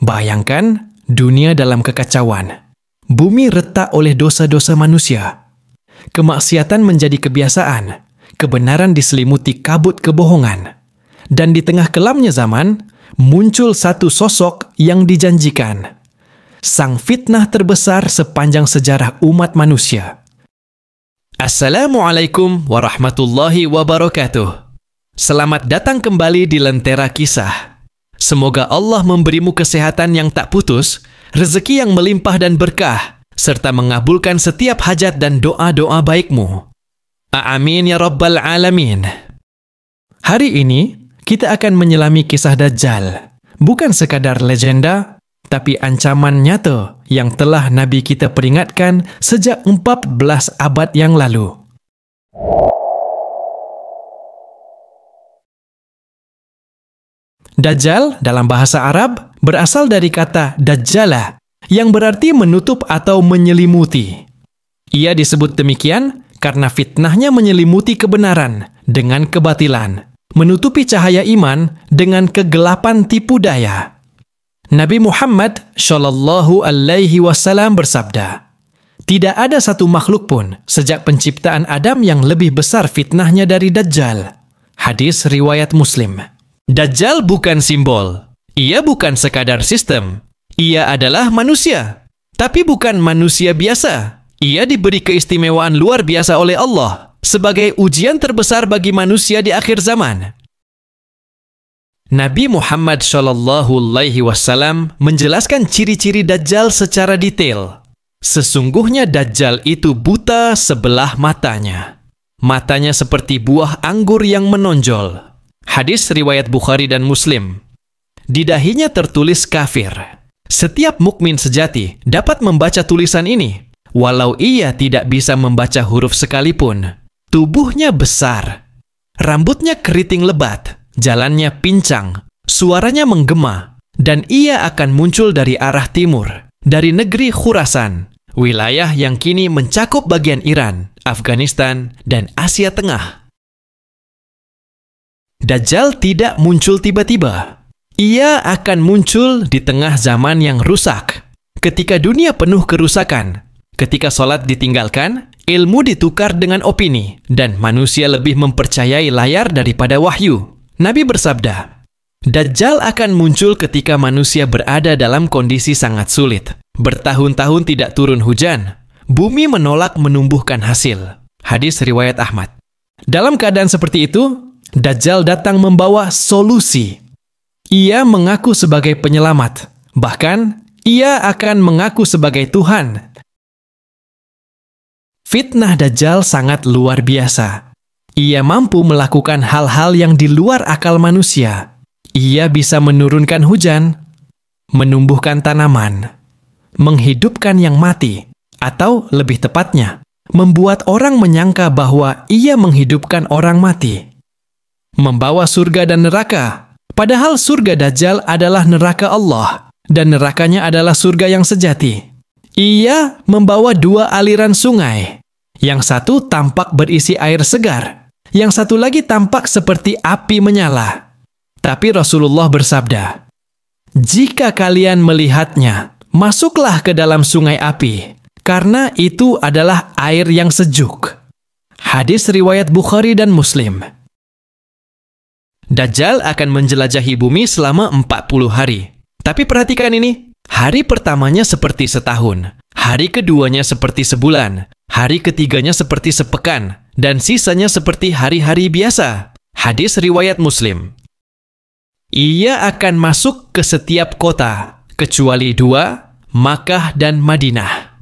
Bayangkan dunia dalam kekacauan. Bumi retak oleh dosa-dosa manusia. Kemaksiatan menjadi kebiasaan. Kebenaran diselimuti kabut kebohongan. Dan di tengah kelamnya zaman, muncul satu sosok yang dijanjikan. Sang fitnah terbesar sepanjang sejarah umat manusia. Assalamualaikum warahmatullahi wabarakatuh. Selamat datang kembali di Lentera Kisah. Semoga Allah memberimu kesehatan yang tak putus, rezeki yang melimpah dan berkah, serta mengabulkan setiap hajat dan doa-doa baikmu. Amin ya Rabbal Alamin. Hari ini, kita akan menyelami kisah Dajjal. Bukan sekadar legenda, tapi ancaman nyata yang telah Nabi kita peringatkan sejak 14 abad yang lalu. Dajjal dalam bahasa Arab berasal dari kata Dajjala, yang berarti menutup atau menyelimuti. Ia disebut demikian karena fitnahnya menyelimuti kebenaran dengan kebatilan, menutupi cahaya iman dengan kegelapan tipu daya. Nabi Muhammad Shallallahu Alaihi Wasallam bersabda, "Tidak ada satu makhluk pun sejak penciptaan Adam yang lebih besar fitnahnya dari Dajjal." Hadis riwayat Muslim. Dajjal bukan simbol. Ia bukan sekadar sistem. Ia adalah manusia. Tapi bukan manusia biasa. Ia diberi keistimewaan luar biasa oleh Allah sebagai ujian terbesar bagi manusia di akhir zaman. Nabi Muhammad SAW menjelaskan ciri-ciri Dajjal secara detail. Sesungguhnya Dajjal itu buta sebelah matanya. Matanya seperti buah anggur yang menonjol. Hadis riwayat Bukhari dan Muslim. Di dahinya tertulis kafir. Setiap mukmin sejati dapat membaca tulisan ini, walau ia tidak bisa membaca huruf sekalipun. Tubuhnya besar, rambutnya keriting lebat, jalannya pincang, suaranya menggema, dan ia akan muncul dari arah timur, dari negeri Khurasan, wilayah yang kini mencakup bagian Iran, Afghanistan, dan Asia Tengah. Dajjal tidak muncul tiba-tiba. Ia akan muncul di tengah zaman yang rusak. Ketika dunia penuh kerusakan, ketika sholat ditinggalkan, ilmu ditukar dengan opini, dan manusia lebih mempercayai layar daripada wahyu. Nabi bersabda, Dajjal akan muncul ketika manusia berada dalam kondisi sangat sulit. Bertahun-tahun tidak turun hujan. Bumi menolak menumbuhkan hasil. Hadis riwayat Ahmad. Dalam keadaan seperti itu, Dajjal datang membawa solusi. Ia mengaku sebagai penyelamat. Bahkan, ia akan mengaku sebagai Tuhan. Fitnah Dajjal sangat luar biasa. Ia mampu melakukan hal-hal yang di luar akal manusia. Ia bisa menurunkan hujan, menumbuhkan tanaman, menghidupkan yang mati, atau lebih tepatnya, membuat orang menyangka bahwa ia menghidupkan orang mati. Membawa surga dan neraka, padahal surga Dajjal adalah neraka Allah, dan nerakanya adalah surga yang sejati. Ia membawa dua aliran sungai. Yang satu tampak berisi air segar, yang satu lagi tampak seperti api menyala. Tapi Rasulullah bersabda, "Jika kalian melihatnya, masuklah ke dalam sungai api, karena itu adalah air yang sejuk." Hadis riwayat Bukhari dan Muslim. Dajjal akan menjelajahi bumi selama 40 hari. Tapi perhatikan ini, hari pertamanya seperti setahun, hari keduanya seperti sebulan, hari ketiganya seperti sepekan, dan sisanya seperti hari-hari biasa. Hadis riwayat Muslim. Ia akan masuk ke setiap kota, kecuali dua, Makkah dan Madinah.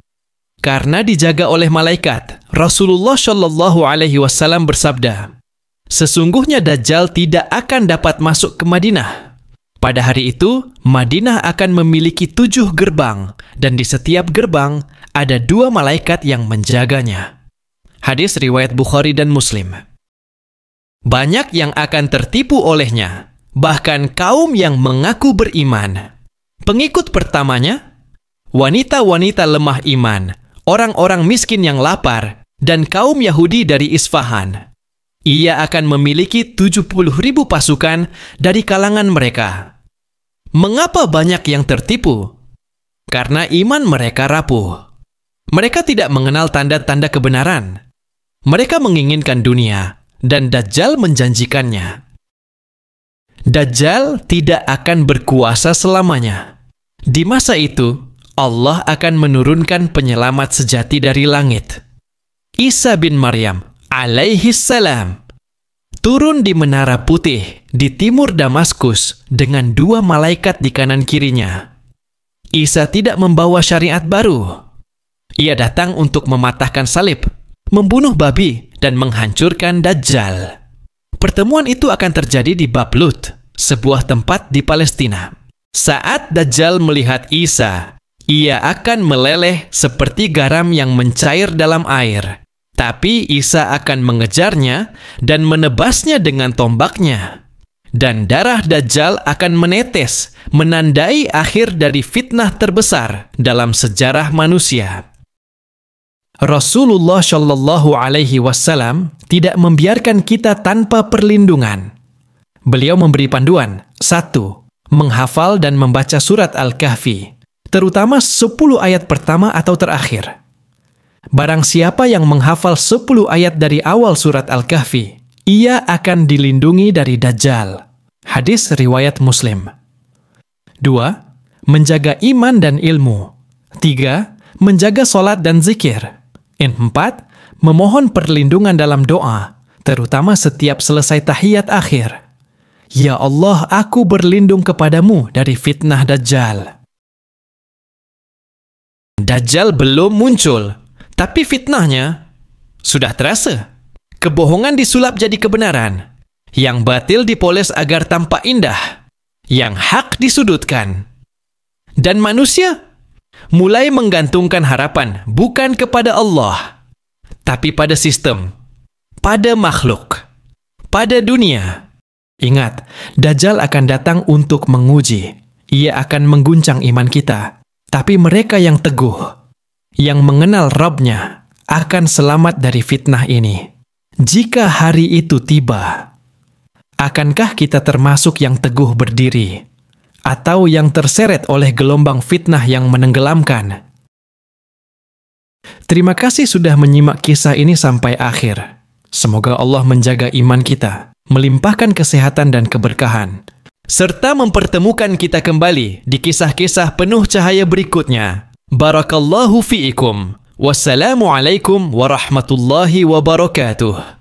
Karena dijaga oleh malaikat, Rasulullah Shallallahu Alaihi Wasallam bersabda, "Sesungguhnya Dajjal tidak akan dapat masuk ke Madinah." Pada hari itu, Madinah akan memiliki 7 gerbang, dan di setiap gerbang ada 2 malaikat yang menjaganya. Hadis riwayat Bukhari dan Muslim. Banyak yang akan tertipu olehnya, bahkan kaum yang mengaku beriman. Pengikut pertamanya, wanita-wanita lemah iman, orang-orang miskin yang lapar, dan kaum Yahudi dari Isfahan. Ia akan memiliki 70.000 pasukan dari kalangan mereka. Mengapa banyak yang tertipu? Karena iman mereka rapuh. Mereka tidak mengenal tanda-tanda kebenaran. Mereka menginginkan dunia, dan Dajjal menjanjikannya. Dajjal tidak akan berkuasa selamanya. Di masa itu, Allah akan menurunkan penyelamat sejati dari langit. Isa bin Maryam alaihi salam turun di Menara Putih di timur Damaskus dengan 2 malaikat di kanan kirinya. Isa tidak membawa syariat baru. Ia datang untuk mematahkan salib, membunuh babi, dan menghancurkan Dajjal. Pertemuan itu akan terjadi di Bab Lut, sebuah tempat di Palestina. Saat Dajjal melihat Isa, ia akan meleleh seperti garam yang mencair dalam air. Tapi Isa akan mengejarnya dan menebasnya dengan tombaknya. Dan darah Dajjal akan menetes, menandai akhir dari fitnah terbesar dalam sejarah manusia. Rasulullah Shallallahu Alaihi Wasallam tidak membiarkan kita tanpa perlindungan. Beliau memberi panduan: 1. Menghafal dan membaca surat Al-Kahfi, terutama 10 ayat pertama atau terakhir. Barang siapa yang menghafal 10 ayat dari awal surat Al-Kahfi, ia akan dilindungi dari Dajjal. Hadis riwayat Muslim. 2. Menjaga iman dan ilmu. 3. Menjaga sholat dan zikir. 4. Memohon perlindungan dalam doa, terutama setiap selesai tahiyat akhir. Ya Allah, aku berlindung kepadamu dari fitnah Dajjal. Dajjal belum muncul, tapi fitnahnya sudah terasa. Kebohongan disulap jadi kebenaran. Yang batil dipoles agar tampak indah. Yang hak disudutkan. Dan manusia mulai menggantungkan harapan bukan kepada Allah, tapi pada sistem, pada makhluk, pada dunia. Ingat, Dajjal akan datang untuk menguji. Ia akan mengguncang iman kita. Tapi mereka yang teguh, yang mengenal Rabb-nya, akan selamat dari fitnah ini. Jika hari itu tiba, akankah kita termasuk yang teguh berdiri, atau yang terseret oleh gelombang fitnah yang menenggelamkan? Terima kasih sudah menyimak kisah ini sampai akhir. Semoga Allah menjaga iman kita, melimpahkan kesehatan dan keberkahan, serta mempertemukan kita kembali di kisah-kisah penuh cahaya berikutnya. Barakallahu fiikum. Wassalamualaikum warahmatullahi wabarakatuh.